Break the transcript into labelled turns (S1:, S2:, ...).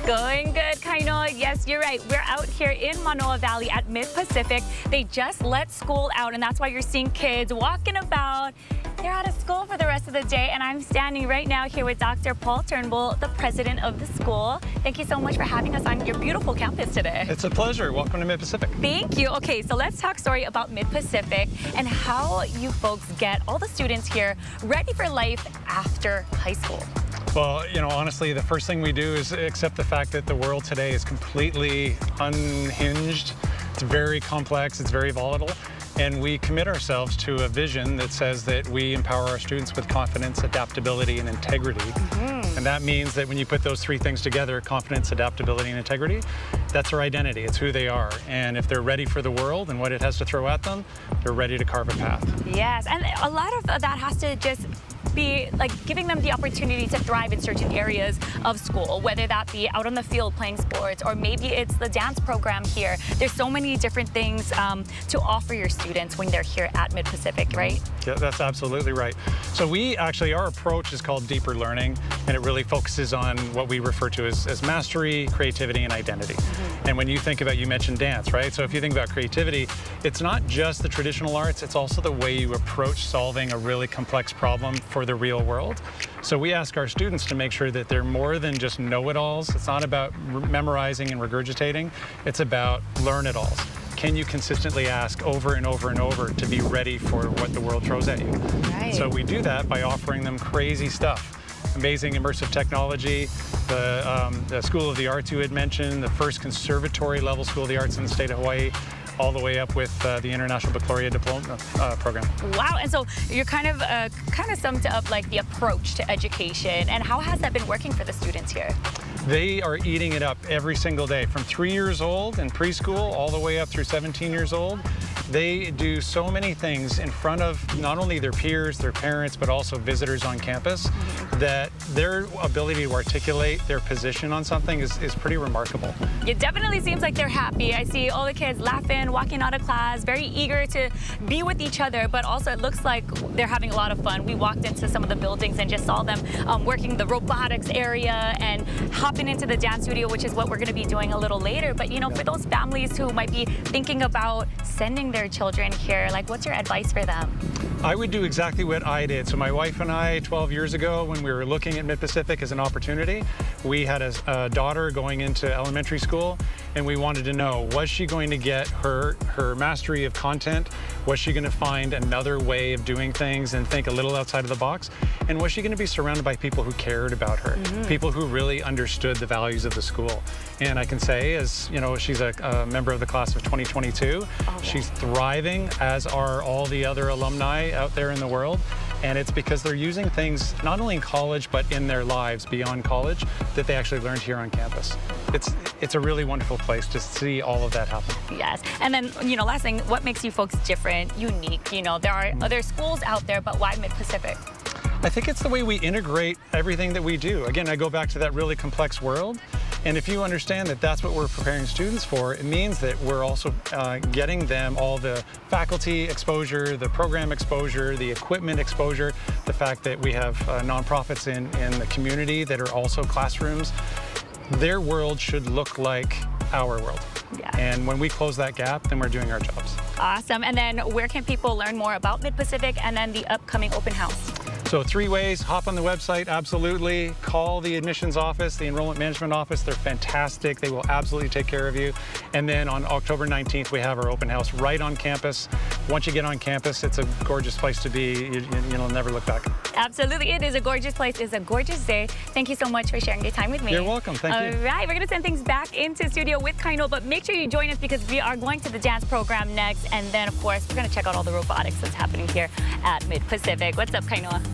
S1: Going good, Kaino. Yes, you're right. We're out here in Manoa Valley at Mid-Pacific. They just let school out, and that's why you're seeing kids walking about. They're out of school for the rest of the day, and I'm standing right now here with Dr. Paul Turnbull, the president of the school. Thank you so much for having us on your beautiful campus today.
S2: It's a pleasure. Welcome to Mid-Pacific.
S1: Thank you. Okay, so let's talk story about Mid-Pacific and how you folks get all the students here ready for life after high school.
S2: Well, honestly, the first thing we do is accept the fact that the world today is completely unhinged. It's very complex, it's very volatile, and we commit ourselves to a vision that says that we empower our students with confidence, adaptability, and integrity. And that means that when you put those three things together, confidence, adaptability, and integrity, that's their identity. It's who they are. And if they're ready for the world and what it has to throw at them, they're ready to carve a path.
S1: Yes, and a lot of that has to just be like giving them the opportunity to thrive in certain areas of school, whether that be out on the field playing sports, or maybe it's the dance program here. There's so many different things to offer your students when they're here at Mid-Pacific, right?
S2: Yeah, that's absolutely right. So our approach is called deeper learning, and it really focuses on what we refer to as mastery, creativity, and identity. And when you think about, you mentioned dance, right? So if you think about creativity, it's not just the traditional arts, it's also the way you approach solving a really complex problem for the real world. So we ask our students to make sure that they're more than just know-it-alls. It's not about memorizing and regurgitating, it's about learn-it-alls. Can you consistently ask over and over and over to be ready for what the world throws at you?
S1: Right.
S2: So we do that by offering them crazy stuff. Amazing immersive technology, the School of the Arts you had mentioned, the first conservatory level School of the Arts in the state of Hawaii, all the way up with the International Baccalaureate Diploma program.
S1: Wow, and so you're kind of summed up like the approach to education, and how has that been working for the students here?
S2: They are eating it up every single day, from 3 years old in preschool all the way up through 17 years old. They do so many things in front of not only their peers, their parents, but also visitors on campus, that their ability to articulate their position on something is pretty remarkable.
S1: It definitely seems like they're happy. I see all the kids laughing, walking out of class, very eager to be with each other, but also it looks like they're having a lot of fun. We walked into some of the buildings and just saw them working the robotics area and hopping into the dance studio, which is what we're going to be doing a little later. But for those families who might be thinking about sending their children here, like, what's your advice for them?
S2: I would do exactly what I did. So my wife and I, 12 years ago, when we were looking at Mid-Pacific as an opportunity, we had a daughter going into elementary school, and we wanted to know, was she going to get her mastery of content? Was she going to find another way of doing things and think a little outside of the box? And was she going to be surrounded by people who cared about her, people who really understood the values of the school? And I can say, as she's a member of the class of 2022, she's thriving, as are all the other alumni out there in the world. And it's because they're using things not only in college, but in their lives beyond college that they actually learned here on campus. It's a really wonderful place to see all of that happen.
S1: Yes, and then, last thing, what makes you folks different, unique? There are other schools out there, but why Mid-Pacific?
S2: I think it's the way we integrate everything that we do. Again, I go back to that really complex world. And if you understand that that's what we're preparing students for, it means that we're also getting them all the faculty exposure, the program exposure, the equipment exposure, the fact that we have nonprofits in the community that are also classrooms. Their world should look like our world.
S1: Yeah.
S2: And when we close that gap, then we're doing our jobs.
S1: Awesome. And then where can people learn more about Mid-Pacific and then the upcoming open house?
S2: So 3 ways: hop on the website, absolutely. Call the admissions office, the enrollment management office. They're fantastic. They will absolutely take care of you. And then on October 19th, we have our open house right on campus. Once you get on campus, it's a gorgeous place to be. You'll never look back.
S1: Absolutely. It is a gorgeous place. It's a gorgeous day. Thank you so much for sharing your time with me.
S2: You're welcome. Thank you.
S1: All right. We're going to send things back into studio with Kaino, but make sure you join us because we are going to the dance program next. And then, of course, we're going to check out all the robotics that's happening here at Mid-Pacific. What's up, Kaino?